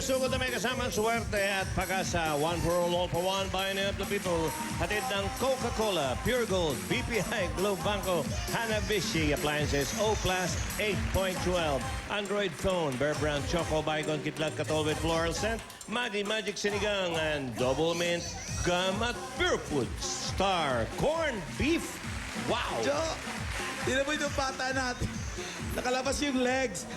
sugod na may kasamang swerte at pag-asa. One for all for one, buying up the people. Hatid ng Coca-Cola, Pure Gold, BPI, Globe Banco, Hanabishi Appliances, O-Class 8.12. Android phone, Bear Brand Choco, Bygone Kitlat Katol with Floral Scent, Maggi Magic Sinigang, and Double Mint Gum at Pure Food Star Corn Beef. Wow! Jo, tinan mo yung bata natin. Nakalabas yung legs.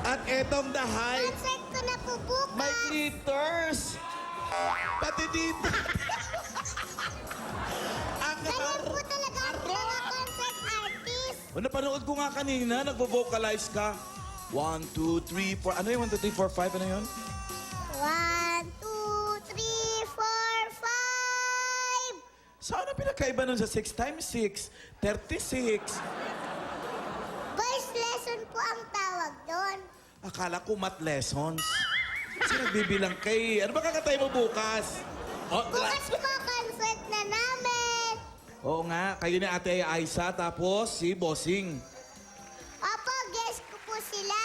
At etong the height. Concert ko na po bukas. May glitters. Pati dito. Ang Ganyan po talaga ang mga concert artist. O, napanood ko nga kanina, nagvo-vocalize ka. 1, 2, 3, 4. Ano yung 1, 2, 3, 4, 5? Ano yun? 1, 2, 3, 4, 5. Saan ang pinakaiba nun sa 6 times 6? 36. Voice lesson po ang tawag doon. Akala ko math lessons. Kasi nagbibilang kay... Ano ba kakatay mo bukas? Oh, Bukas po concert na namin. Oo nga, kayo ni Ate Aiza, tapos si Bossing. Opo, guest ko po sila.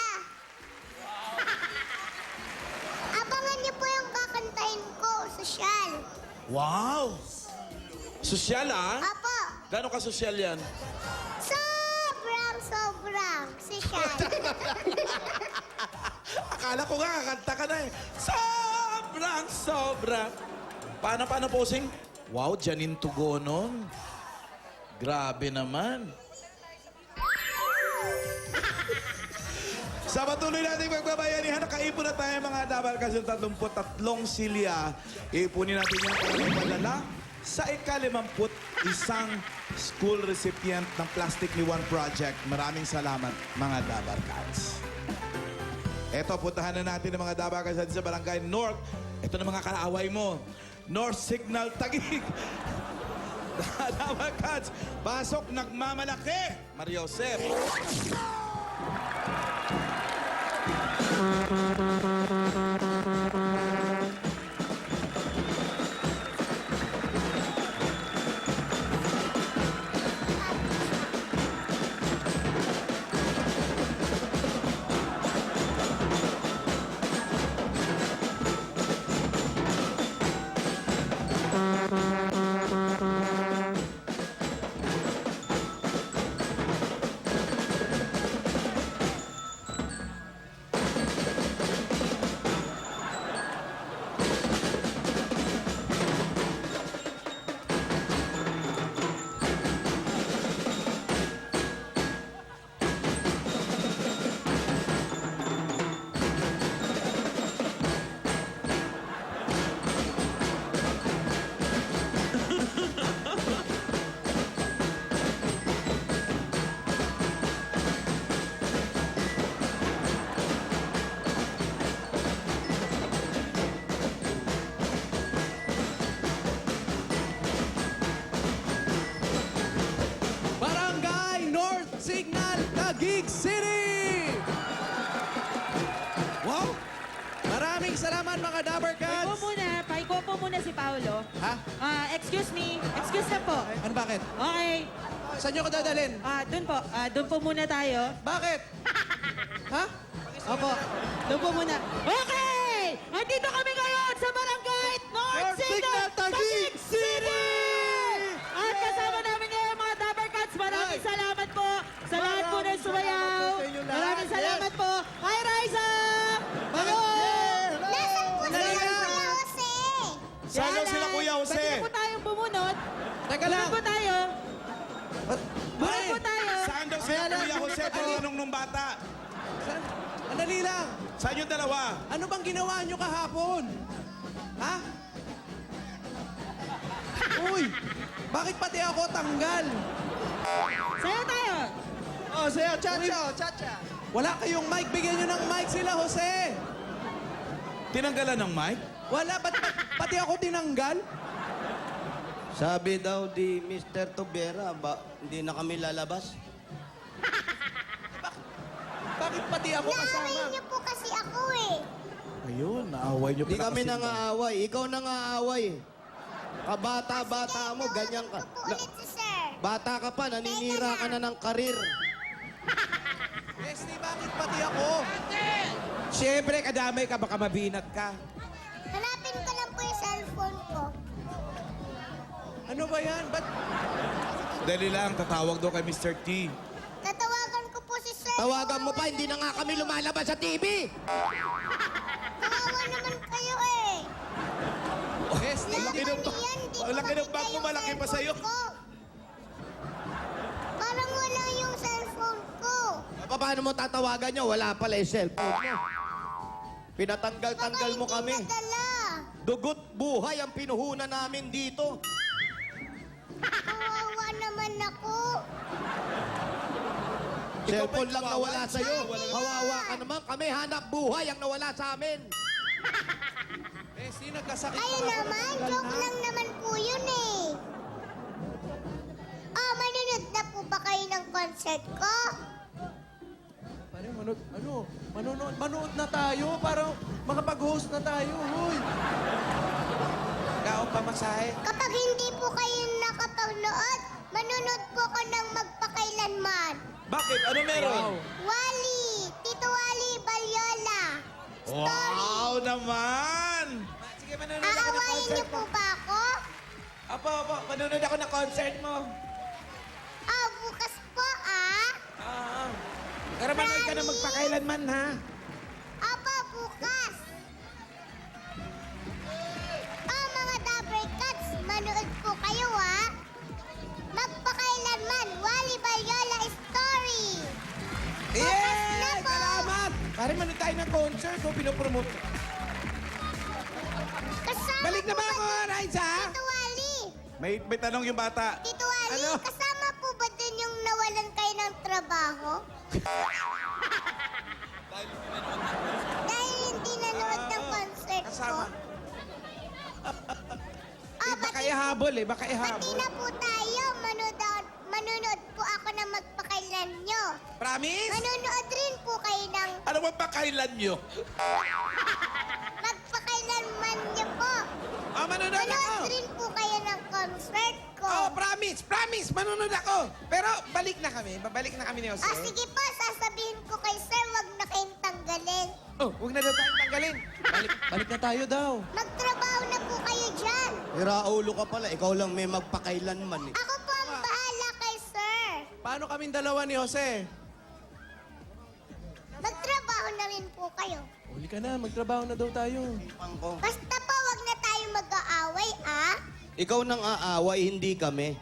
Abangan niyo po yung kakantahin ko, sosyal. Wow! Sosyal ah? Opo, Gano'n ka sosyal yan? sobrang sosyal. Akala ko nga, kakanta ka na eh. Sobra. Paano, Bossing? Wow, Janine Tugonon. Grabe naman. Sa patuloy natin magbabayanihan, nakaipon na tayo mga dabar kasi 33 silya. Ipunin natin yung kanilang palala sa ika-51 school recipient ng Plastic ni One Project. Maraming salamat mga Dabar Cats. Eto, puntahan na natin ang mga Dabar Cats sa Barangay North. Ito na mga kaaway mo. North Signal Taguig. Dabar Cats, pasok, nagmamalaki. Mario Josep. Barangay North Signal, Taguig City! Wow! Maraming salamat mga Dabber Cats! Paiko po muna si Paolo. Ha? Excuse me. Excuse na po. Ano bakit? Okay. Saan nyo ko dadalhin? Doon po muna tayo. Bakit? Ha? Opo. Doon po muna. Okay! Andito kami ngayon sa Barangay North Signal, Taguig City! At kasama namin ngayon mga Dabber Cats. Maraming salamat po sa lahat po ng sumayaw. Maraming salamat po. Hi, Raisa! Hello! Nasaan po sila, Halika. Kuya Jose? Saan daw sila, Kuya Jose? Pwede na po tayong bumunot. Teka lang. Bumunot po tayo. Bumunot po tayo. Saan daw sila, Kuya Jose? Tinanong nung bata. Andali lang. Saan yung dalawa? Ano bang ginawa nyo kahapon? Ha? Uy! Bakit pati ako tanggal? Sayo tayo. Oh, sayo, chacha. Wala kayong mic. Bigyan nyo ng mic sila, Jose. Tinanggalan ng mic? Wala. Ba't pati ako tinanggal? Sabi daw di Mr. Tobera, hindi na kami lalabas. Bakit pati ako Naaway kasama? niyo po kasi ako eh. Ayun, naaway niyo Hindi pala kami kasi. nangaaway. Ikaw nangaaway. Kabata-bata mo, ganyan ka. Ito po ulit si sir. Bata ka pa, naninira ka na ng karir. Leslie, bakit pati ako? Siyempre, kadamay ka, baka mabinat ka. Hanapin ko lang po yung cellphone ko. Ano ba yan? Ba't Dali lang, tatawag daw kay Mr. T. Tatawagan ko po si Sir. Tawagan mo pa, hindi na nga kami lumalabas sa TV. Kawawa naman kayo eh. Yes, Ang laki ng Ano yan? Di ang laki ng ko bag mo, makita malaki yung pa sa'yo. cellphone ko. Parang wala yung cellphone ko. Paano mo tatawagan nyo? Wala pala yung cellphone mo. Pinatanggal-tanggal mo Baka kami. hindi nadala. Dugot buhay ang pinuhunan namin dito. Kawawa naman ako. Cellphone lang nawala sa'yo. Kawawa ka naman. Kami hanap buhay ang nawala sa amin. eh, sino nagkasakit Kayo pa nga? naman, joke lang naman po yun eh. Oh, manunod na po ba kayo ng concert ko? Pare, manood na tayo para makapag-host na tayo. Hoy! Kaong pamasahe. Kapag hindi po kayo nakapagnood, manunod po ko ng magpakailanman. Bakit? Ano meron? Wally! Tito Wally Balyola! Story! Wow naman! Sige, manonood ako ng Aawayin concert niyo mo. po ba ako? Apo, manonood ako ng concert mo. Ah, bukas po ah. Pero manood ka na magpakailanman, ha? Apa, bukas. Ah, mga Dabber Cats, manood po kayo ah. Magpakailanman, Wally Balyola Story. Yeah! na po. Salamat! Pare, manood tayo ng concert. O, pinopromote. Kasama Balik na po ba ako, Raisa? Tito Wally? May tanong yung bata. Tito Wally, Ano? kasama po ba dun yung nawalan kayo ng trabaho? Dahil hindi nanood ng concert Kasama. ko. Eh, baka ihabol eh. Baka Pati ihabol. na po tayo, manunod po ako ng magpakailan nyo. Promise? Manonood rin po kayo ng Ano ba pa kailan nyo? magpakailanman nyo po. Oh, manonood ako. Manood rin po kayo ng concert ko. Oh, promise. Promise. Manonood ako. Pero balik na kami. Babalik na kami ni Jose. Ah, sige po, sasabihin ko kay sir, wag na kayong tanggalin. Oh, huwag na daw tayong tanggalin. Balik na tayo daw. Magtrabaho na po kayo dyan. Iraulo ka pala. Ikaw lang may magpakailanman eh. Ako po ang bahala kay sir. Paano kaming dalawa ni Jose? Magtrabaho na rin po kayo. Huli ka na. Magtrabaho na daw tayo. Pangko. Basta po, wag na tayo mag-aaway, ah. Ikaw nang aaway, hindi kami.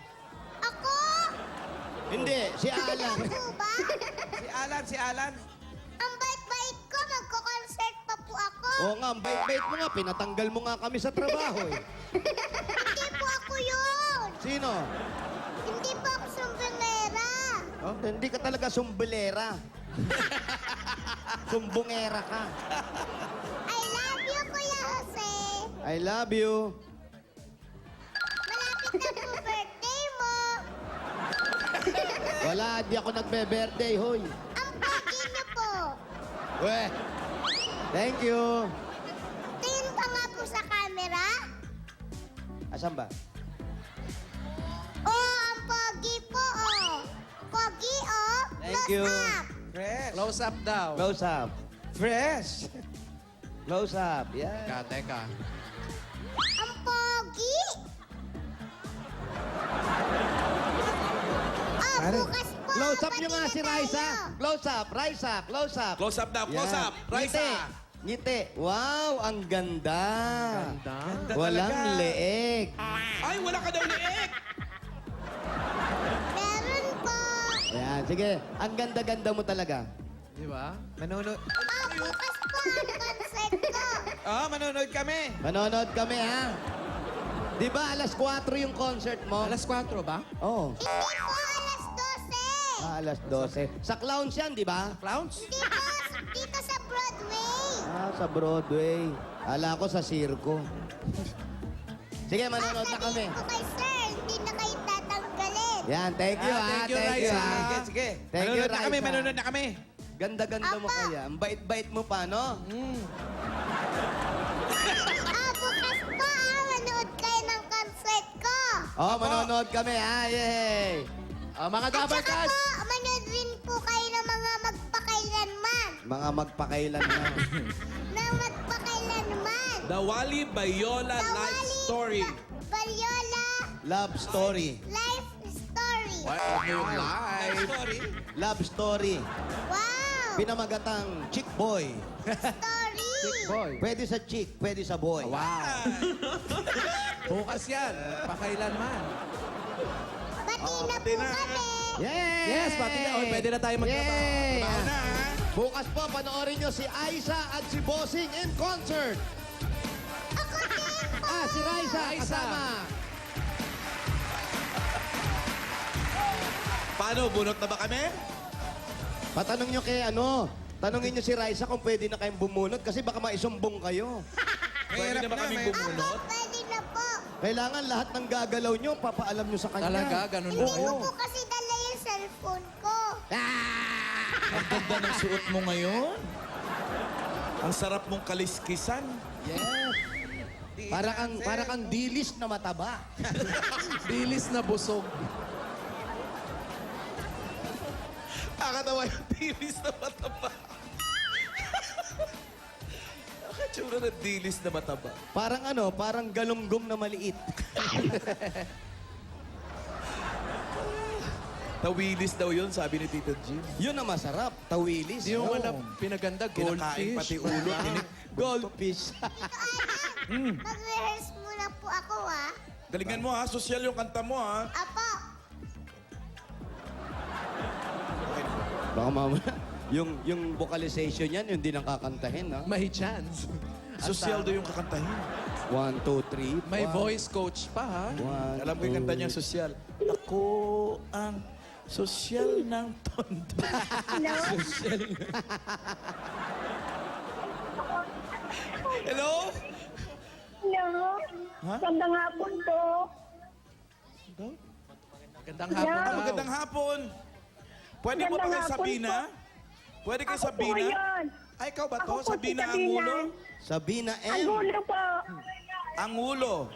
Ako? Hindi, si Alan. Ako ba? Si Alan. Ang bait-bait ko, magko-concert pa po ako. Oo nga, ang bait-bait mo nga. Pinatanggal mo nga kami sa trabaho eh. Hindi po ako yun. Sino? Hindi po ako sumbongera. Oh, hindi ka talaga sumbelera. Sumbongera ka. I love you, Kuya Jose. I love you. Malapit na po birthday mo. Wala, di ako nagbe-birthday, hoy. Ang pogi niyo po. Weh. Thank you. Tingin ka nga po sa camera. Asan ba? Oh, ang pogi po, oh. Pogi, oh. Thank Close you. up. Fresh. Close up daw. Close up. Fresh. Close up. Yeah. Teka. Ang pogi. Oh, Pare. bukas po. Close up nyo nga pati si na Raisa. tayo. Close up, Raisa. Close up. Close up daw, close Yan. up. Raisa. Ngiti. Ngiti. Wow, ang ganda. Ganda Walang talaga. leeg. Ay, wala ka daw liik. Meron po. Ayan, sige. Ang ganda-ganda mo talaga. Di ba? Manonood. Oh, bukas po ang concert ko. Oh, manonood kami. Manonood kami, ha? Di ba alas 4 yung concert mo? Alas 4 ba? Oo. Hindi po alas 12. Alas 12. Sa Clowns yan, di ba? Clowns? Hindi po, dito sa Broadway. Sa Broadway. Ala ko sa sirko. Sige, manonood na kami. Sabihin ko kay sir, hindi na kayo tatanggalin. Yan, thank you, ha? Thank you, Raisa. ha? Sige. Thank you, Manonood na kami, Raisa. manonood na kami. Ganda-ganda mo Apa. kaya. Ang bait-bait mo pa, no? Ah, bukas po manood kayo ng concert ko. Oh, manonood kami, ha? Yay! Oh, mga At Dabber saka Cats! po, manood rin po kayo ng mga magpakailanman. Mga magpakailanman. Na magpakailanman. The Wally Bayola Life Story. Baryola Love story. Life Story. Yung live. Love story. Wow! Pinamagatang chick boy. Story! Pwede sa chick, pwede sa boy. Wow. Bukas yan. Pakailanman. Bati na bati po na. kami. Yay! Yes, pati na. Oh, pwede na tayo magtrabaho. Yay! Trabaho na, ha? Bukas po, panoorin nyo si Aiza at si Bossing in concert. Si Raisa, Raisa. kasama. Paano? Bunot na ba kami? Patanong nyo kay tanongin nyo si Raisa kung pwede na kayong bumunot kasi baka maisumbong kayo. Pwede na ba kaming bumunot? Pwede na po. Kailangan lahat ng gagalaw nyo, papaalam nyo sa kanya. Talaga? Ganun ba? Hindi ko po kasi dala yung cellphone ko. Ang ganda ng suot mo ngayon. Ang sarap mong kaliskisan. Yes. Para kang dilis na mataba. Dilis na busog. Nakakatawa yung dilis na mataba. Nakatsura na dilis na mataba. Parang galunggong na maliit. Tawilis daw yun, sabi ni Tito Jim. Yun na masarap, tawilis. Yung Oh. wala pinaganda, Kinakain pati goldfish. ulo. Goldfish. Mag-rehearse muna po ako, ha? Galingan mo ha, sosyal yung kanta mo ha. Apo, Baka mamaya, yung vocalization yan, yung di nang kakantahin, ha? May chance. Sosyal daw yung kakantahin. 1, 2, 3. May voice coach pa, ha? Alam ko yung kanta niya sosyal. Ako ang sosyal ng tondo. Hello? Hello? Magandang hapon po. Magandang hapon daw. Magandang hapon. Pwede mo ba kay Magandang hapon Sabina? Pwede kay Ako po Sabina? yun. Ay, ikaw ba to? Ako po si Sabina Sabina. Angulo? Sabina Ang M. gulo po. Angulo.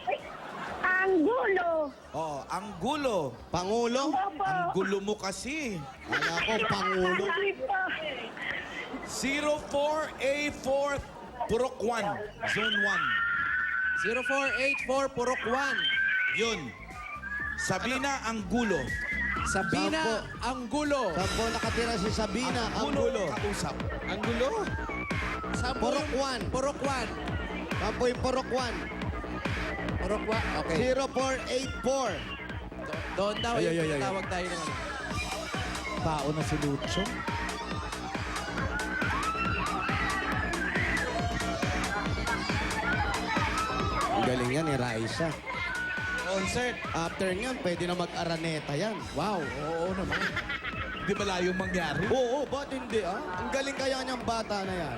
Ang gulo. Oh, ang gulo. Pangulo. Opo. Ang gulo mo kasi. Kala ko, Pangulo. Sorry po. 04A4 Purok 1. Zone 0484 Purok 1. 1. Yun. Sabina Angulo. Sabina Angulo. Saan po nakatira si Sabina? Angulo. Kausap. Angulo? Purok 1. Purok 1. Saan po yung Purok 1? Purok 1. Okay. 0484. Doon daw. Ay, ay, ay, ay. Tawag tayo ng ano. Tao na si Lucho. Ang galing yan ni Raisa. Concert. After niyan, pwede na mag-araneta yan. Wow. Oo naman. Di ba layong mangyari? Oo, ba't hindi Ang galing kaya niyang bata na yan.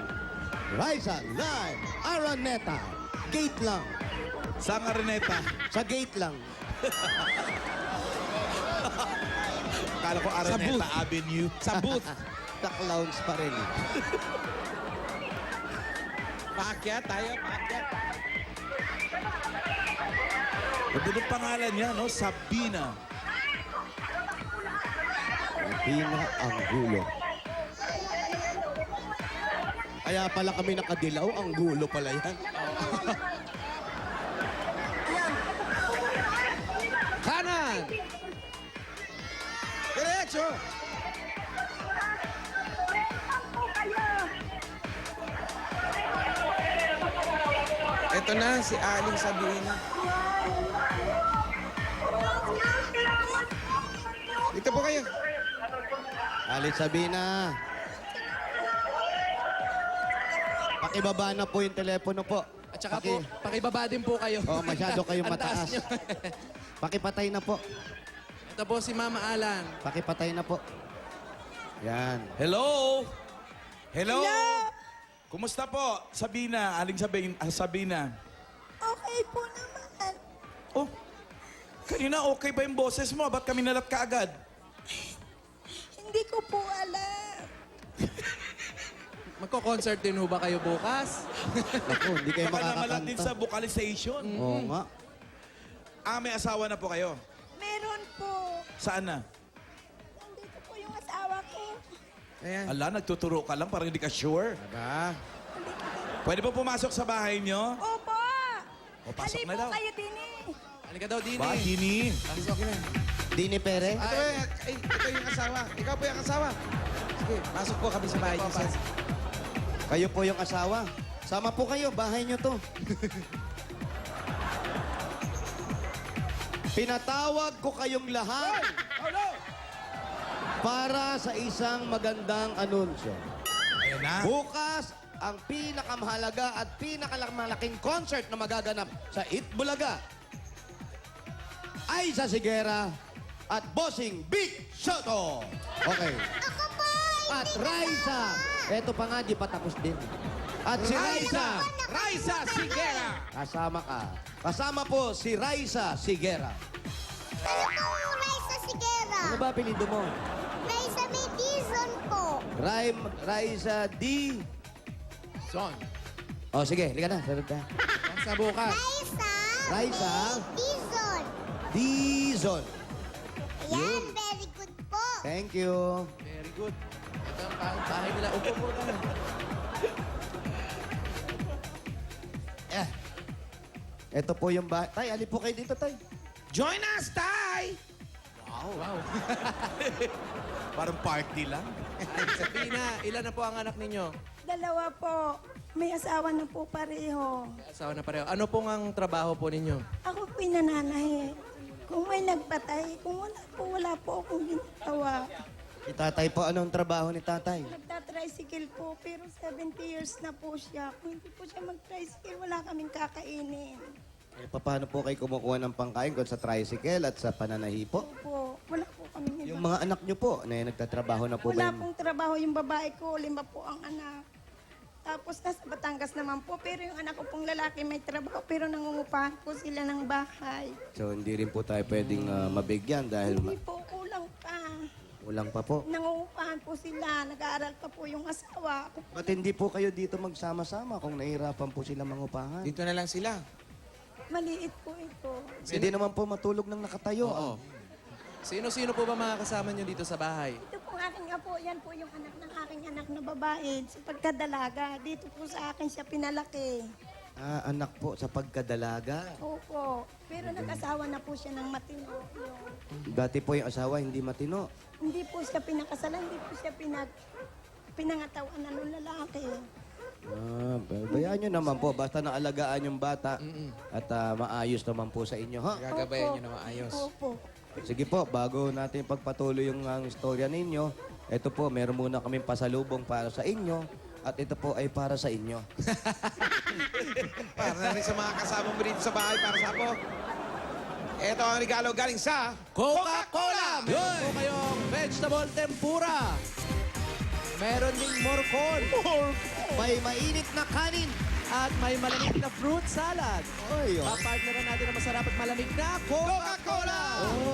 Raisa, live, Araneta. Gate lang. Sa Araneta. Sa gate lang. Akala ko Araneta Avenue. Sa booth. The clowns pa rin. Paakyat tayo. Paakyat. Ano yung pangalan niya, no? Sabina. Sabina Angulo. Kaya pala kami nakadilaw, ang gulo pala yan. Kanan. Diretso. Ito na, si Aling Sabina. Dito po kayo. Alit Sabina. Pakibaba na po yung telepono po. At saka po, pakibaba din po kayo. Oh, masyado kayong Ang taas mataas. nyo. Pakipatay na po. Ito po si Mama Alan. Pakipatay na po. Yan. Hello? Hello? Kumusta po? Sabina, Aling Sabina. okay po naman. Oh, kanina okay ba yung boses mo? Ba't kami nalat ka agad? Hindi ko po alam. Magko-concert din ho ba kayo bukas? Naku, hindi kayo Baka namalat din sa makakakanta. vocalization. Oo nga. May asawa na po kayo. Meron po. Saan na? Nandito po yung asawa ko. Ayan. Ala, nagtuturo ka lang, parang hindi ka sure. Aba. Pwede po pumasok sa bahay nyo? Opo! O, pasok Hali na po daw. kayo din eh. Halika daw, Dini. Ba, Dini? Okay na. Dini Pere? Ito yung asawa. Ikaw po yung asawa. Sige, pasok po kami sa bahay. Kayo po yung asawa. Sama po kayo, bahay nyo to. Pinatawag ko kayong lahat para sa isang magandang anunsyo. Ayan na. Bukas, ang pinakamahalaga at pinakamalaking concert na magaganap sa Itbulaga ay sa Sigera at Bossing Big Soto. Okay. Ako po! At Raisa. Eto pa nga, di pa tapos din. At si Raisa. Raisa Sigera. Kasama ka. Kasama po si Raisa Sigera. Ano po Raisa Sigera? Ano ba apelido mo? Raisa may Dizon po. Raisa D. Son. Oh, sige. Liga na. Sarap ka. Yan sa bukas. Raisa Raisa? may Dizon. Dizon. Ayan, very good po. Thank you. Very good. Ito ang bahay nila. Upo po na. Ito po yung bahay. Tay, ali po kayo dito, Tay. Join us, Tay! Wow. Parang party lang. Sabina, ilan na po ang anak ninyo? Dalawa po. May asawa na po pareho. Asawa na pareho. Ano pong ang trabaho po ninyo? Ako po'y nananahi. Kung may nagpatay, kung wala po akong ginagawa. Si Tatay po, anong trabaho ni Tatay? Nagtatricycle po, pero 70 years na po siya. Kung hindi po siya mag-tricycle, wala kaming kakainin. Eh, paano po kayo kumukuha ng pangkain kung sa tricycle at sa pananahi po? Po, wala po kaming Yung iba. mga anak nyo po, na nagtatrabaho na po Wala ba? pong trabaho yung babae ko, 5 po ang anak. Tapos nasa Batangas naman po, pero yung anak ko pong lalaki may trabaho, pero nangungupahan po sila ng bahay. So, hindi rin po tayo pwedeng mabigyan dahil Hindi po, kulang pa. ulang pa po. Nangungupahan po sila, nag-aaral pa po yung asawa. Ako po, Ba't hindi po kayo dito magsama-sama kung nahihirapan po sila mangupahan? Dito na lang sila. maliit po ito. Hindi naman po matulog ng nakatayo. Oo. Sino-sino po ba mga kasama nyo dito sa bahay? Ito po aking apo, yan po yung anak ng aking anak na babae. Sa pagkadalaga, dito po sa akin siya pinalaki. Ah, anak po sa pagkadalaga. Opo. Pero nag-asawa na po siya ng matino. Dati po yung asawa hindi matino. Hindi po siya pinakasalan, hindi po siya pinangatawan na nung lalaki. Ah, bayaan nyo naman po. Basta naalagaan yung bata at maayos naman po sa inyo, ha? Gagabayan nyo na maayos. Opo. Sige po, bago natin pagpatuloy yung istorya ninyo, ito po, meron muna kaming pasalubong para sa inyo at ito po ay para sa inyo. Para na rin sa mga kasama mo dito sa bahay para sa ako. Ito ang regalo galing sa Coca-Cola! Meron po kayong vegetable tempura. Meron ding morcon. May mainit na kanin. At may malamig na fruit salad. Oy, oh. Papartneran natin ang masarap at malamig na Coca-Cola!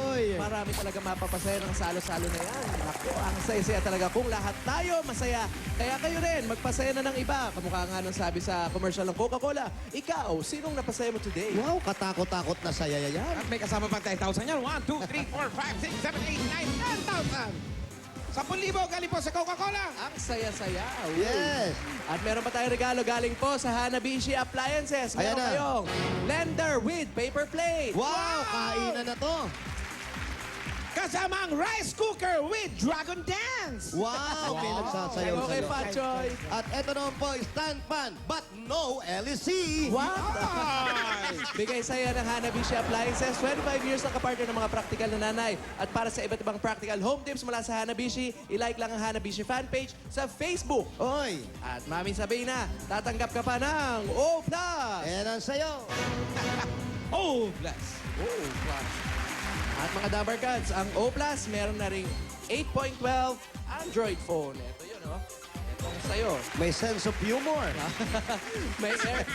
Oy. Marami talaga mapapasaya ng salo-salo na yan. Naku, ang saya-saya talaga. Kung lahat tayo masaya, kaya kayo rin, magpasaya na ng iba. Kamukha nga nung sabi sa commercial ng Coca-Cola, ikaw, sinong napasaya mo today? Wow, katakot-takot na saya yan. At may kasama pang 10,000 yan. 1, 2, 3, 4, 5, 6, 7, 8, 9, 10,000! 10,000 galing po sa Coca-Cola! Ang saya-saya. Woo. Yes. At meron pa tayong regalo galing po sa Hanabishi Appliances. Ayan Meron na. kayong blender with paper plate. Wow, kainan na to. Kasama ang rice cooker with Dragon Dance! Wow, may nagsasayaw sa Okay, loob. Pachoy. At ito naman po, stand pan, but no LEC. What? Bigay saya ng Hanabishi Appliances. 25 years na kapartner ng mga practical na nanay. At para sa iba't ibang practical home tips mula sa Hanabishi, ilike lang ang Hanabishi fan page sa Facebook. Oy, At Mami Sabina, tatanggap ka pa ng O+. ayan ang sayo. Oh, bless! At mga Dabar Cats, ang O+, meron na ring 8.12 Android phone. Ito yun, oh. Itong sa'yo. May sense of humor.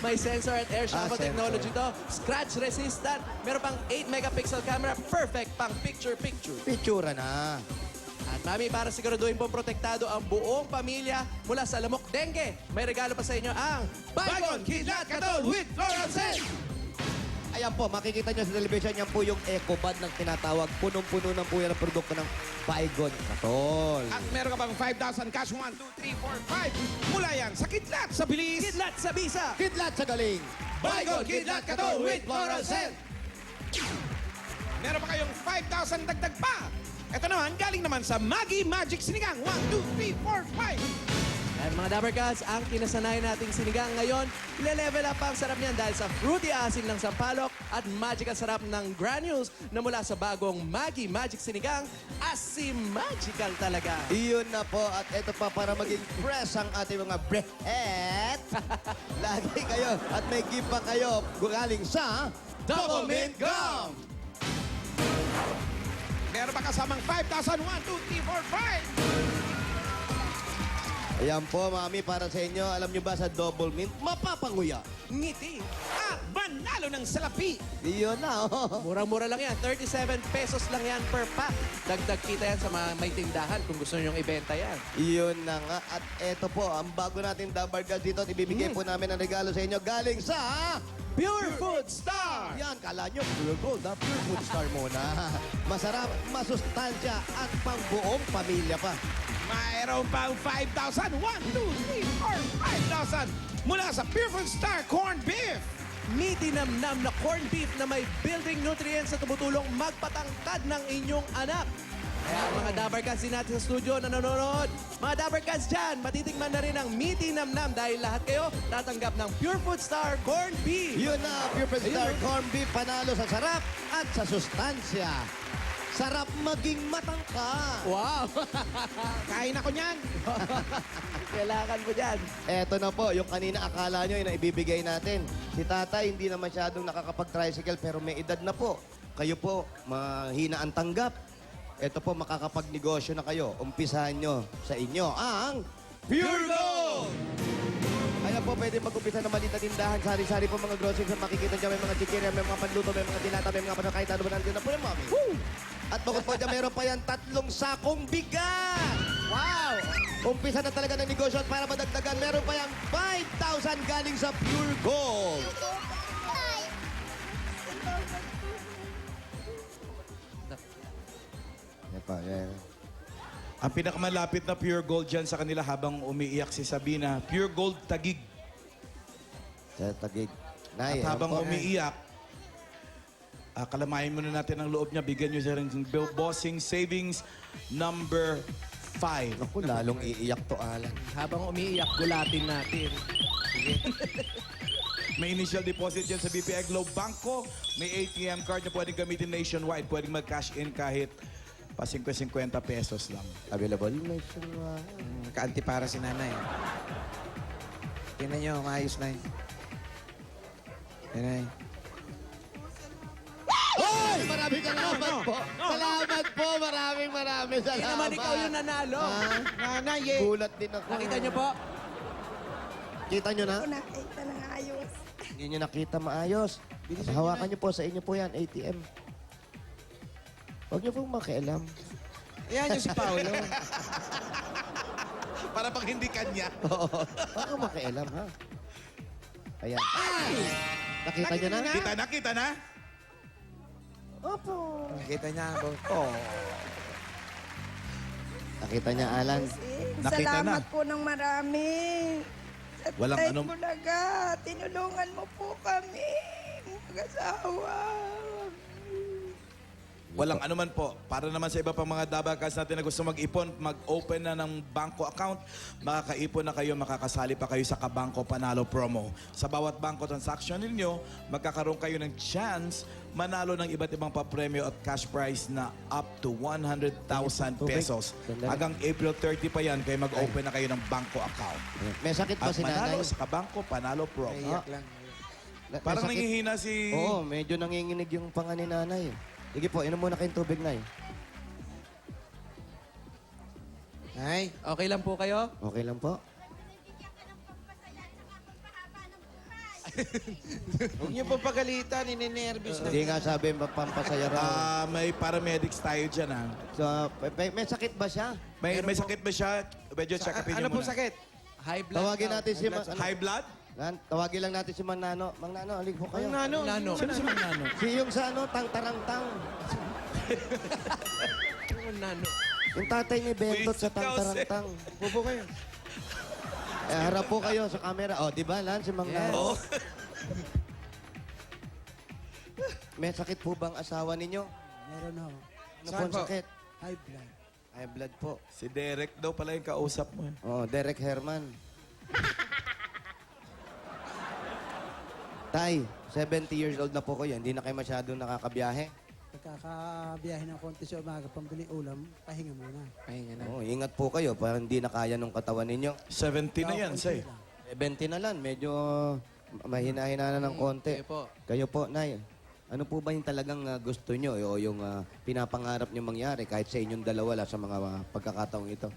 may sensor at air shampoo sensor. technology to. Scratch resistant. Meron pang 8 megapixel camera. Perfect pang picture-picture. Pictura na. At Mami, para siguraduhin pong protektado ang buong pamilya mula sa lamok dengue, may regalo pa sa inyo ang Baygon Kidlat Katol with Fluorescent! Ayan po, makikita nyo sa television, yan po yung EcoBad ng tinatawag. Punong-puno ng po yan ang produkto ng Baygon Katol. At meron ka bang 5,000 cash? 1, 2, 3, 4, 5. Mula yan sa Kidlat, sa bilis. Kidlat sa bisa. Kidlat sa galing. Baygon Kidlat Katol with Floral Scent. Meron pa kayong 5,000 dagdag pa. Ito naman, galing naman sa Maggie Magic Sinigang. 1, 2, 3, 4, 5. At mga Dabber Cats, ang kinasanayan nating sinigang ngayon, ile-level up ang sarap niyan dahil sa fruity asin ng sampalok at magic ang sarap ng granules na mula sa bagong Maggie Magic Sinigang. Asim magical talaga. Iyon na po. At ito pa para maging fresh ang ating mga bread. Lagi kayo. At may gift pa kayo galing sa Double Mint Gum. Meron pa kasamang 5,000. 1, 2, 3, 4, 5. Ayan po, mami, para sa inyo. Alam nyo ba sa Double Mint, mapapanguya. Ngiti. At manalo ng salapi. Iyon na, oh. Murang-mura lang yan. 37 pesos lang yan per pack. Dagdag kita yan sa mga may tindahan kung gusto nyo ibenta yan. Iyon na nga. At eto po, ang bago natin Dabber Cats dito at ibibigay po namin ang regalo sa inyo galing sa Pure Food Star! Yan, kala nyo, Pure Gold, ha? Pure Food Star muna. Masarap, masustansya, at pang buong pamilya pa. Mayroon pang 5,000. 1, 2, 3, 4, 5,000. Mula sa Pure Food Star Corn Beef. Meaty namnam na corned beef na may building nutrients na tumutulong magpatangkad ng inyong anak. Kaya ang mga Dabber Cats din natin sa studio na nanonood, mga Dabber Cats dyan, matitikman na rin ang Meaty namnam dahil lahat kayo tatanggap ng Pure Food Star Corned Beef. Yun na, Pure Food Star Corn Beef, panalo sa sarap at sa sustansya. Sarap maging matangka. Wow! Kain ako niyan. Kailangan mo dyan. Eto na po, yung kanina akala nyo yung naibibigay natin. Si tatay hindi na masyadong nakakapag-tricycle pero may edad na po. Kayo po, mahina ang tanggap. Eto po, makakapagnegosyo na kayo. Umpisahan nyo sa inyo ang Pure Gold! Kaya po, pwede mag-umpisa ng maliit na tindahan. Sari-sari po mga groceries na makikita dyan. May mga chikiria, may mga panluto, may mga dilata, may mga kahit ano ba nandiyan na po yung mami. Woo! At bukod po dyan, meron pa yan 3 sakong bigas! Wow! Umpisa na talaga ng negosyo at para madagdagan, meron pa yan 5,000 galing sa Pure Gold. Yan pa, yan. Ang pinakamalapit na Pure Gold dyan sa kanila habang umiiyak si Sabina, Pure Gold Tagig. Sa Tagig. At Nay, habang ano po? umiiyak, kalamahin muna natin ang loob niya. Bigyan niyo siya rin ng bossing savings number 5. Naku, lalong iiyak to, Alan. Habang umiiyak, gulatin natin. May initial deposit dyan sa BPI Globe Banco. May ATM card na pwedeng gamitin nationwide. Pwedeng mag-cash in kahit pa 50 pesos lang. Available nationwide. Kaanti para si nanay. Tingnan nyo, maayos na yun. Nanay. Hoy! Maraming salamat po. Salamat po. Maraming salamat. Hindi naman ikaw yung nanalo. Nanay eh. Gulat din ako. Nakita niyo po? Kita nyo na? Ako nakita ng ayos. Hindi nyo nakita maayos. Hawakan nyo po. Sa inyo po yan, ATM. Huwag nyo pong makialam. Yan yung si Paolo. Para pag hindi kanya. Oo. Huwag kang makialam, ha? Ayan. Nakita nyo na? Kita na? Opo. Nakita niya ang oh. Nakita niya, Alan. Nakita Salamat na. po ng marami. Sa Walang Tay anong- Bulaga, tinulungan mo po kami. Mag-asawa. Walang anuman po. Para naman sa iba pang mga Dabber Cats natin na gusto mag-ipon, mag-open na ng bangko account, makakaipon na kayo, makakasali pa kayo sa Kabangko Panalo Promo. Sa bawat bangko transaction ninyo, magkakaroon kayo ng chance manalo ng iba't ibang papremyo at cash prize na up to 100,000 pesos. Hanggang April 30 pa yan, kayo mag-open na kayo ng bangko account. May sakit pa At si manalo nanay. sa Kabangko Panalo Promo. Iyak lang. May Parang sakit. nangihina si... Oo, medyo nanginginig yung panga ni nanay. Sige po, inom muna kayong tubig, Nay. Nay, Okay lang po kayo? Okay lang po? huwag niyo po pagalitan. Ininervous na. Hindi nga sabi, pampasaya raw. May paramedics tayo dyan, ha? So, may sakit ba siya? May sakit ba siya? Medyo check upin Ano niyo po muna. sakit? High blood Tawagin daw. natin si... High blood? Tawagin lang natin si Mang Nano. Mang Nano, halik po kayo. Nano. Sino si Mang Nano? Si yung sa ano, tang-tarang-tang. Yung nano. Yung tatay ni Bentot sa Wisit ka, Jose. tang-tarang-tang. Pupo kayo. Harap po kayo sa camera. O, di ba, Lan? Si Mang Nano. May sakit po bang asawa ninyo? Meron ho. Ano po ang sakit? High blood. High blood po. Si Derek daw pala yung kausap mo. Oh, Derek Herman. Tay, 70 years old na po kayo. Hindi na kayo masyadong nakakabiyahe. Pagkakabiyahe ng konti sa umaga, pambili ulam, pahinga muna. Oh, ingat po kayo para hindi na kaya ng katawan ninyo. 70 na yan, say. 70 na lang, medyo mahina-hina na ng konti. Okay po. Kayo po, Nay, ano po ba yung talagang gusto nyo o yung pinapangarap nyo mangyari kahit sa inyong dalawa lang sa mga pagkakataong ito?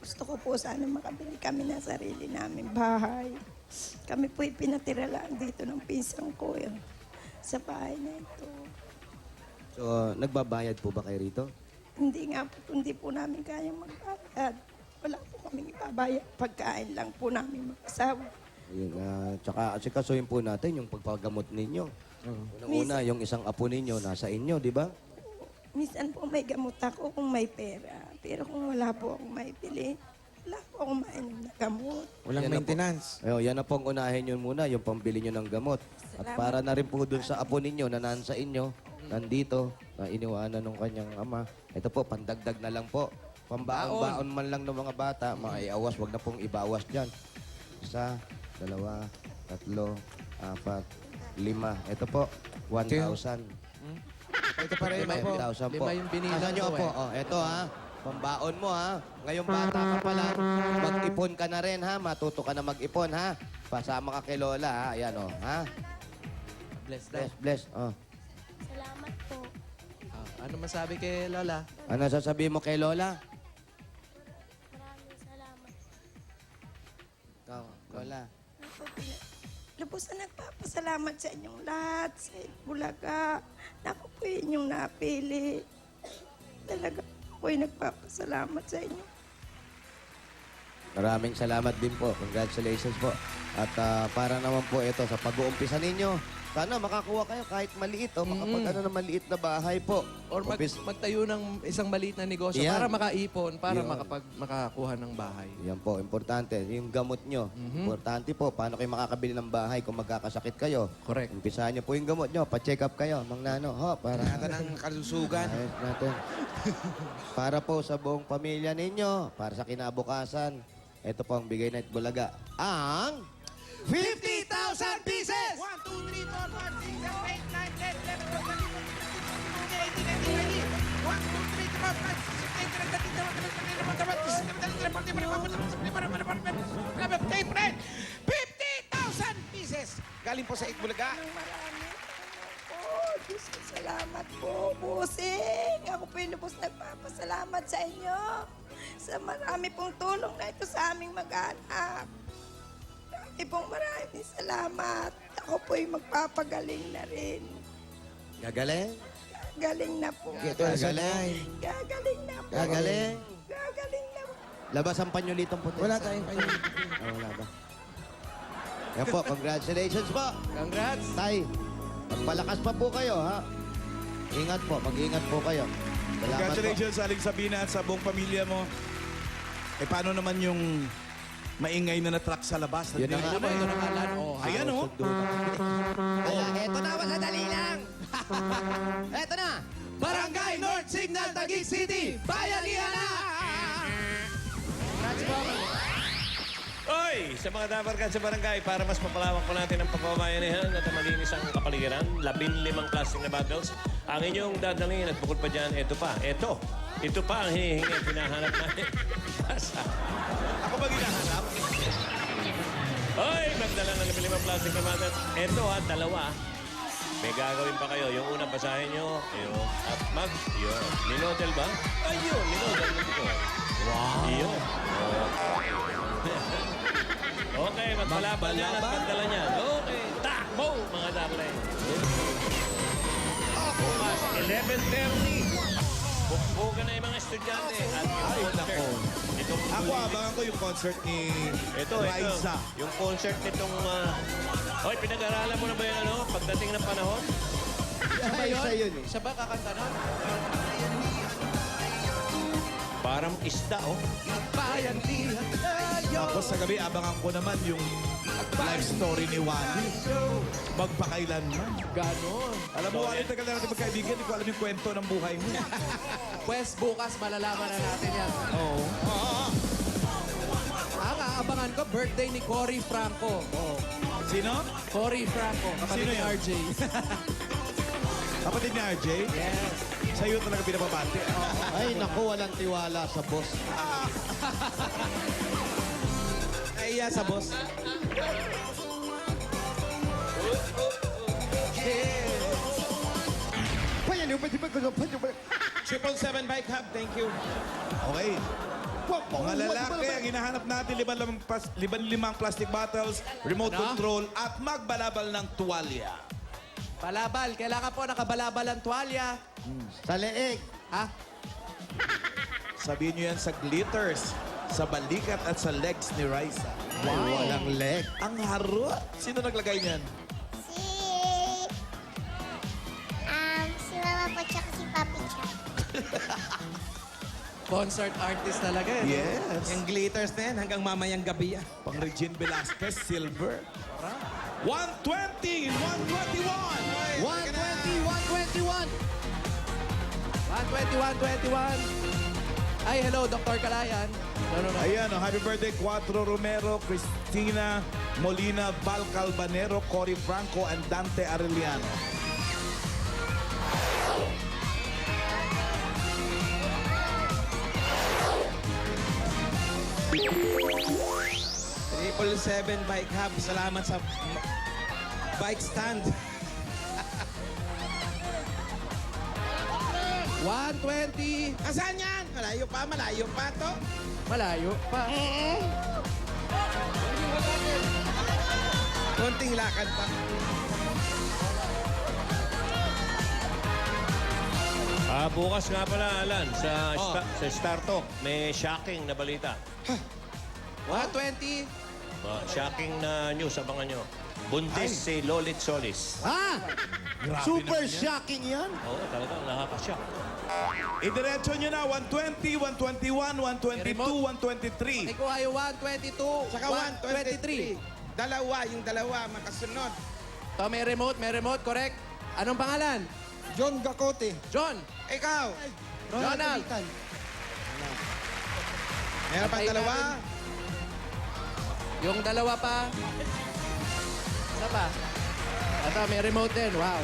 Gusto ko po sana makabili kami ng sarili namin bahay. Kami po'y pinatira lang dito ng pisang ko sa bahay na ito. So, nagbabayad po ba kayo rito? Hindi po namin kayang magbayad. Wala po kaming ibabayad. Pagkain lang po namin mag-asawa. Ayun, tsaka asikasuhin po natin yung pagpagamot ninyo. Una, yung isang apo ninyo nasa inyo, di ba? Minsan po may gamot ako kung may pera. Pero kung wala po akong maipili, wala po akong mainom na gamot. Walang Yan na po. maintenance. Ayun, yan na pong unahin nyo muna, yung pambili nyo ng gamot. At Salamat. para na rin po dun sa apo ninyo na nasa inyo, nandito, na iniwanan ng kanyang ama. Ito po, pandagdag na lang po. Pambaon-baon man lang ng mga bata, maiawas, wag na pong ibawas dyan. 1, 2, 3, 4, 5. Ito po, 1,000. Ito pa rin po. 5,000 po. Lima yung binilang Asan nyo ko po? Oh, ito ha. Pambaon mo ha. Ngayong bata ka pa lang, mag-ipon ka na rin ha. Matuto ka na mag-ipon ha. Pasama ka kay Lola ha. Ayan oh, ha. Bless daw. Bless. Oh. Salamat po. Ano masabi kay Lola? Ano sasabihin mo kay Lola? Maraming salamat. Ikaw, Lola. Lubos na nagpapasalamat sa inyong lahat, sa Bulaga. Naku po inyong napili. Talaga ako'y nagpapasalamat sa inyo. Maraming salamat din po. Congratulations po. At para naman po ito sa pag-uumpisa ninyo, sana makakuha kayo kahit maliit o makapag na maliit na bahay po. Or magtayo ng isang maliit na negosyo Yan. para makaipon, para Yan. makakuha ng bahay. Yan po, importante. Yung gamot nyo. Importante po, paano kayo makakabili ng bahay kung magkakasakit kayo. Correct. Umpisahan nyo po yung gamot nyo. Pa-check up kayo, Mang Nano. Ho, para... Nata ng kalusugan. Ayos natin. Para po sa buong pamilya ninyo, para sa kinabukasan, ito po ang bigay na Bulaga. Ang 50,000 pieces! 1, 2, 3, 4, 5, 6, 7, 8, 9, 10, 11, 12, 13, 14, 15, 16, 17, 18, 19, 20, 21, 22, 23, 24, 25, 26, 27, 28, 50,000 pieces! Galing po sa Itbulaga. Diyos ko, salamat po, Busing. Ako po yung lubos nagpapasalamat sa inyo. Sa marami pong tulong na ito sa aming mag-anak. Maraming salamat. Ako po yung magpapagaling na rin. Gagaling? Gagaling na po. Gagaling. Gagaling na po. Gagaling. Gagaling na po. Labas ang panyolitong puti. Wala tayong kayo. Wala ba? Yan po, congratulations po. Congrats! Tay, magpalakas pa po kayo, ha? Ingat po, mag-ingat po kayo. Salamat Congratulations sa Aling Sabina at sa buong pamilya mo. Eh, paano naman yung maingay na truck sa labas? Yun na nga. Ito na kalan. Oh, Ayan, oh. Eto na, madali lang. Eto na. Barangay North Signal, Taguig City, Bayanihan na! Oy! Sa mga dabarkan sa barangay, para mas mapalawak pa natin ang pagbabayanihan at malinis ang kapaligiran, 15 plastic na bottles ang inyong dadalhin at bukod pa dyan, ito pa. Ito pa ang hinihingi, hinahanap namin. Ako ba ginahanap? Oy! Magdala ng 15 plastic na bottles. Ito ha, 2. May gagawin pa kayo. Yung unang basahin nyo, yun. At yun. Ninodel ba? Ayun, ninodel mo dito. Wow! Yun. Okay, magpalaban yan at magdala niyan. Okay, takbo, mga dablay. Bukas, 11:30. Buka na yung mga estudyante. At yung concert. Itong Ako, abangan ko yung concert ni Ito. Raisa. Yung concert nitong... Hoy, pinag-aralan mo na ba yun, ano? Pagdating ng panahon? Siya ba Isa yun eh. Siya ba kakanta nun? Parang isda, oh. Bayan niya tayo. Tapos sa gabi, abangan ko naman yung life story ni Wally. Magpakailanman. Ganon. Alam mo, Wally, tagal na natin magkaibigan. Hindi ko alam yung kwento ng buhay mo. Pues bukas malalaman na natin yan. Oo. Ang aabangan ko, birthday ni Cory Franco. Sino? Cory Franco, kapatid Sino ni yun? RJ. Kapatid ni RJ? Yes. Sa'yo talaga pinapabati. Ay, naku, walang tiwala sa boss. Naiya sa boss. Triple 7 Bike Hub, thank you. Okay. Mga lalaki, ang hinahanap natin, 5 plastic bottles, remote Ano? control, at magbalabal ng tuwalya. Balabal. Kailangan po nakabalabal ang tuwalya. Sa leeg. Ha? Sabihin nyo yan sa glitters, sa balikat at sa legs ni Raisa. Wow. Walang leg. Ang harot. Sino naglagay niyan? Si Mama po tsaka si Papi Chuck. Concert artist talaga eh. Yes. Yung glitters na yan hanggang mamayang gabi yan. Pang Regine Velasquez, silver. 120, 121. 120, 121. 120, 121. Ay, hello, Dr. Kalayan. No. Ayan, oh, happy birthday, Cuatro Romero, Cristina Molina, Val Calbanero, Cory Franco, and Dante Arellano. Triple 7 Bike Hub, salamat sa bike stand. 120. Asan yan? Malayo pa to. Malayo pa. Konting lakad pa. Bukas nga pala, Alan, sa Star Talk, may shocking na balita. 120. Shocking na news, abangan nyo. Buntis si Lolit Solis. Ha? Super shocking yan. Oo, talagang nakaka-shock. Idiretso nyo na, 120, 121, 122, 123. Ikaw ay 122. Saka 123. Yung dalawa, makasunod. To, may remote, correct? Anong pangalan? John Gacote. John. Ikaw, Ronald. meron pa Patay dalawa. natin. Yung dalawa pa. Isa pa. Ito, may remote din. Wow.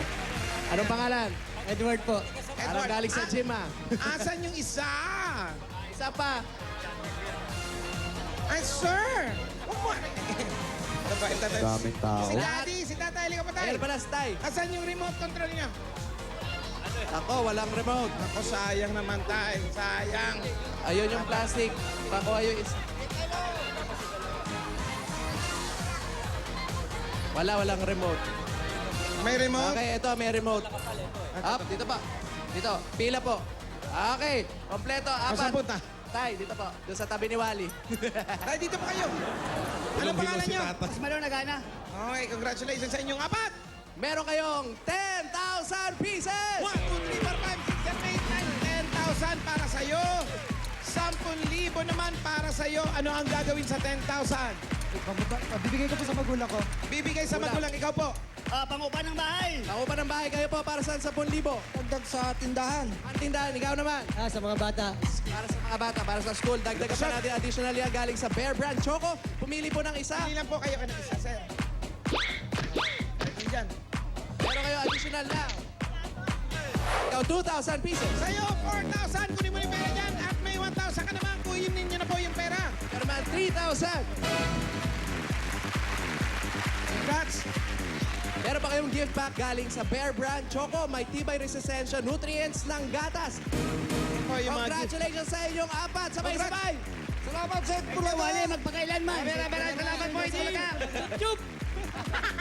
Anong pangalan? Edward po. Parang galing sa gym, ah. Asan yung isa? Isa pa. Ay, sir! Huwag mo. Daming tao. Si Daddy, si Tatay, halika pa tayo. Ayan pala, Stay. Asan yung remote control niya? Ako, walang remote. Ako, sayang naman tayo. Sayang. Ayun yung plastic. Pakuha yung walang remote. May remote? Okay, ito, may remote. Up, dito pa. Dito, pila po. Okay, kompleto, apat. Saan punta? Tay, dito po. Doon sa tabi ni Wally. Tayo, dito pa kayo. Anong pangalan niyo? Mas malo na gana. Okay, congratulations sa inyong apat. Meron kayong 10,000 pieces! 1, 2, 3, 4, 5, 6, 7, 8, 9, 10,000 para sa'yo. 10,000 naman para sa'yo. Ano ang gagawin sa 10,000? Bibigay ko po sa magulang ko. Bibigay sa magulang. Ikaw po. Pangupa ng bahay. Nakuha ng bahay kayo po para saan 10,000? Dagdag sa tindahan. Ang tindahan, ikaw naman. Sa mga bata. Para sa mga bata, para sa school. Dagdagan pa natin additional yan galing sa Bear Brand Choco. Pumili po ng isa. Hindi lang po kayo isa, sir. Diyan. Meron kayo additional na. Ikaw, 2,000 pieces. Sa'yo, 4,000. Kunin mo yung pera dyan. At may 1,000 ka naman. Kunin ninyo na po yung pera. Ikaw naman, 3,000. Congrats. Meron pa kayong gift pack galing sa Bear Brand Choco. May tibay resistensya, nutrients ng gatas. Po yung mga gift. Congratulations sa inyong apat. Sabay-sabay. Salamat sa Wally, magpakailanman. Maraming salamat po.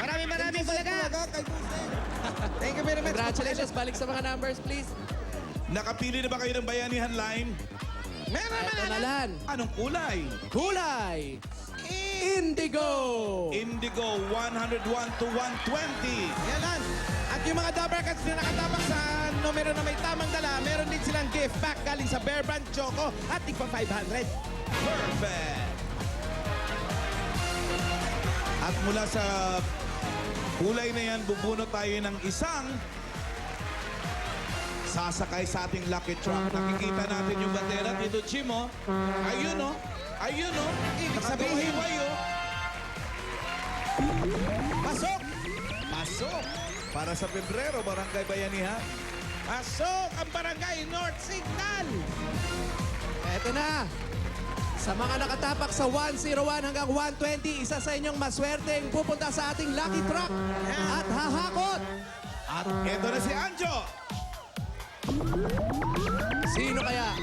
Maraming salamat. Thank you very much. Congratulations. Balik sa mga numbers, please. Nakapili na ba kayo ng Bayanihan Line? Meron Ito naman, na Alan. lan. Anong kulay? Kulay. Indigo. Indigo, 101 to 120. Yan lang. At yung mga Dabber Cats na nakatabak sa numero na may tamang dala, meron din silang gift pack galing sa Bear Brand Choco at tigpa 500. Perfect! At mula sa kulay na yan, bubunot tayo ng isang sasakay sa ating lucky truck. Nakikita natin yung bandera dito, Chimo. Ayun, oh. Ayun, oh. Ibig sabihin- Nakagawa-hiway, oh. Pasok! Pasok! Para sa Pebrero, Barangay Bayanihan. Pasok ang Barangay North Signal! Ito na. Sa mga nakatapak sa 101 hanggang 120, isa sa inyong maswerteng pupunta sa ating lucky truck at hahakot. At eto na si Anjo. Sino kaya?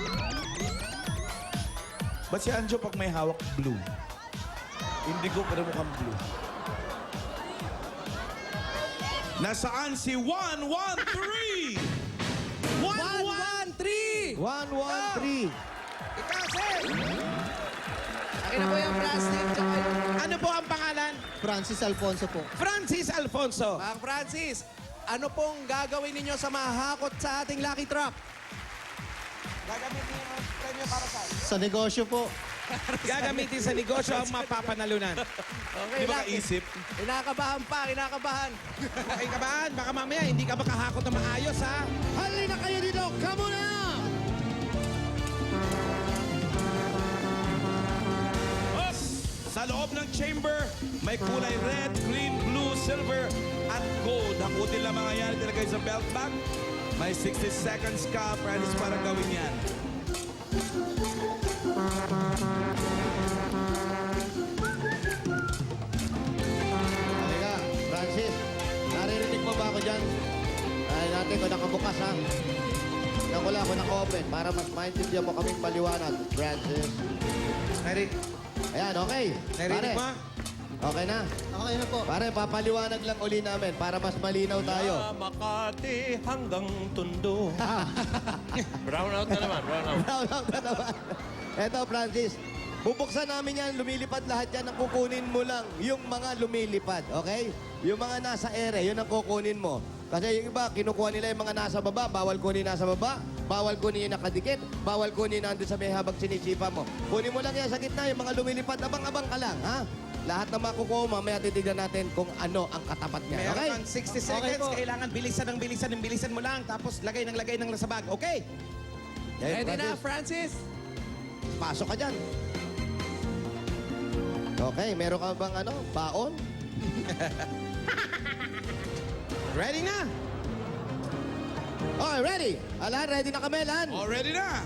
Ba't si Anjo pag may hawak blue? Indigo pero mukhang blue. Nasaan si 113? 113! 113. Ikaw, sir! Akin na po yung plastic tsaka yung... Ano po ang pangalan? Francis Alfonso po. Francis Alfonso. Mang Francis, ano pong gagawin ninyo sa mahakot sa ating lucky truck? Gagamitin yung premyo para sa Sa negosyo po. Gagamitin sa negosyo ang mapapanalunan. Okay Di ba lang. kaisip? Kinakabahan pa, kinakabahan. Okay ka ba? Baka mamaya hindi ka makahakot na maayos, ha? Halina kayo dito! Come on na! Sa loob ng chamber, may kulay red, green, blue, silver, at gold. Hakutin lang mga yan, itilagay sa belt bag. May 60 seconds ka, Francis, para gawin yan. Halika, Francis. Naririnig mo ba ako dyan? Ay natin kung nakabukas ha. Tingnan ko lang kung naka-open para mas maintindihan mo kaming paliwanag, Francis. Ayan, okay. Narinig mo? Okay na. Okay na po. Pare, papaliwanag lang uli namin para mas malinaw tayo. Makati hanggang Tondo. Brown out na naman, brown out. Brown out na naman. Eto, Francis. Bubuksan namin yan, lumilipad lahat yan. Ang kukunin mo lang yung mga lumilipad, okay? Yung mga nasa ere, yun ang kukunin mo. Kasi yung iba, kinukuha nila yung mga nasa baba. Bawal kunin nasa baba. Bawal kunin yung nakadikit. Bawal kunin nandun sa may habang sinisipa mo. Kunin mo lang yan sa gitna, yung mga lumilipad. Abang-abang ka lang, ha? Lahat na makukuha, mamaya titignan natin kung ano ang katapat niya, Meron okay? kang 60 seconds. po. Kailangan bilisan mo lang. Tapos lagay ng sa bag. Okay? Yan, Ready na, Francis. Francis? Pasok ka dyan. Okay, meron ka bang ano, baon? Ready na? Okay, ready. Alan, ready na kami, Alan. All ready na?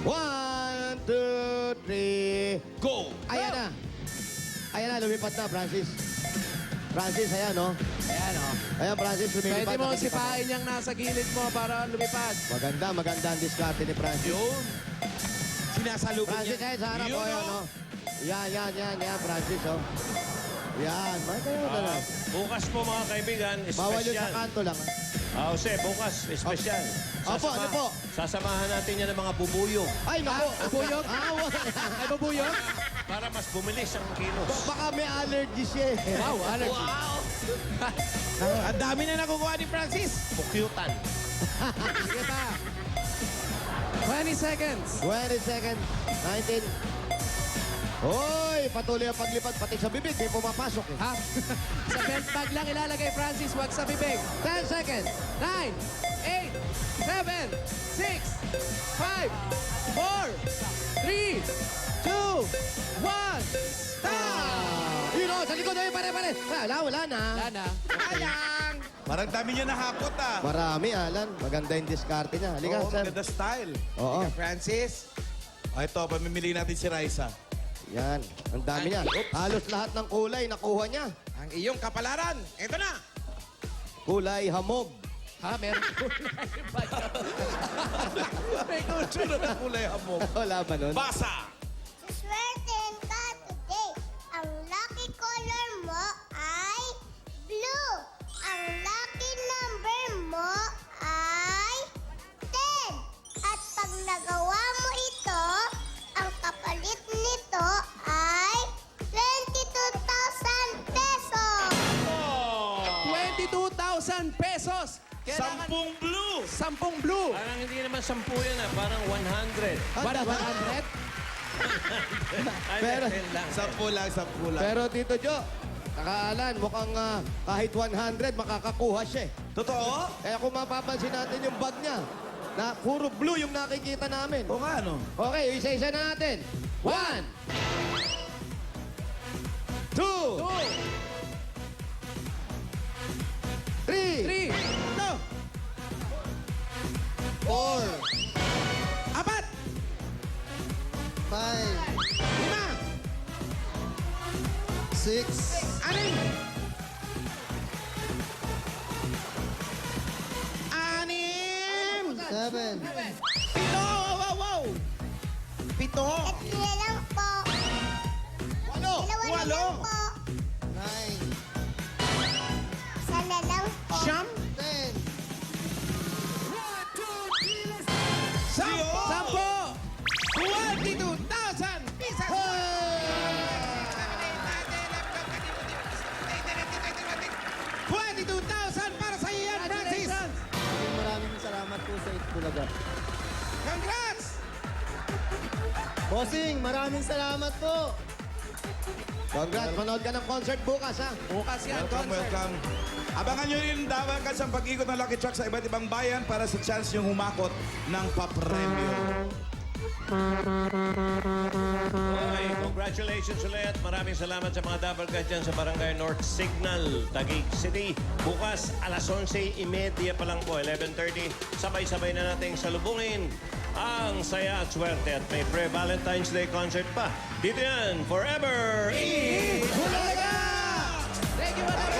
1, 2, 3. Go! Ayan na. Ayan na, lumipad na, Francis. Francis, ayan, no? Ayan, o. Ayan, Francis, lumilipad. Pwede mo Nakikita sipain yung nasa gilid mo para lumipad. Maganda ang diskarte ni Francis. Yun. Sinasalubong Francis, niya. ayan, sa harap Yun, mo, ayan, no? no? Yan, Francis, oh. Yan, may kayo na. Bukas po mga kaibigan, Bawal yun sa special. kanto lang. Jose, bukas, special. Opo, ano po? Sasamahan natin yan ng mga bubuyog Ay, naku. bubuyog? Ay, babuyog? para mas bumilis ang kilos. Baka may allergy siya. eh. Wow, allergy. Ang dami na nakukuha ni Francis. Pukyutan. Sige pa. 20 seconds. 20 seconds. 19. Hoy, patuloy ang paglipad pati sa bibig. May pumapasok eh. Ha? Sa belt bag lang ilalagay, Francis. Wag sa bibig. 10 seconds. 9, 8, 7, 6, 5, 4, 3, 2, 1, stop! Yun o, sa likod o, pare. Wala na. Wala na. Ayan! Parang dami niya nahakot, ah. Marami, Alan. Maganda yung diskarte niya. Halika, Oo, sir. maganda style. Oo. Francis. O, ito, pamimili natin si Raisa. Yan. Ang dami niya. Halos lahat ng kulay nakuha niya. Ang iyong kapalaran. Ito na. Kulay hamog. Ha? Meron may kulay na Kulay hamog. Wala ba nun? Basa! Suswertein ka today. Ang lucky color mo ay blue. Ang lucky number mo ay 10. 10 blue. Parang hindi naman 10 yan parang 100. 100? Ay, Pero- 10 lang. 10 lang, 10 lang. Pero Tito Jo, nakaalan, mukhang kahit 100, makakakuha siya eh. Totoo? Kaya kung mapapansin natin yung bag niya, na puro blue yung nakikita namin. O nga, ano? Okay, isa-isa na natin. 1, 2, 3, 3. No! 4, 4! 5, 5! 6, 6! 6! 7, 7! Wow! 7! Tatlo lang po. 8! Dalawa na lang po. 9, Isa na lang po. Siyam! 10, 10! 22,000 pieces! 22,000 para sa iyo yan, Francis! Maraming salamat po sa Itbulaga. Congrats! Bossing, maraming salamat po. Congrats, manood ka ng concert bukas, ha? Bukas yan, Welcome, concert. welcome. Abangan nyo rin Davao Cats ang pag-ikot ng Lucky Truck sa iba't ibang bayan para sa chance yung humakot ng papremyo. Okay, congratulations ulit. Maraming salamat sa mga double cats dyan sa Barangay North Signal, Taguig City. Bukas, alas 11:30 pa lang po, 11:30. Sabay-sabay na nating salubungin ang saya at swerte at may pre-Valentine's Day concert pa. Dito yan, Forever! Thank you, Manang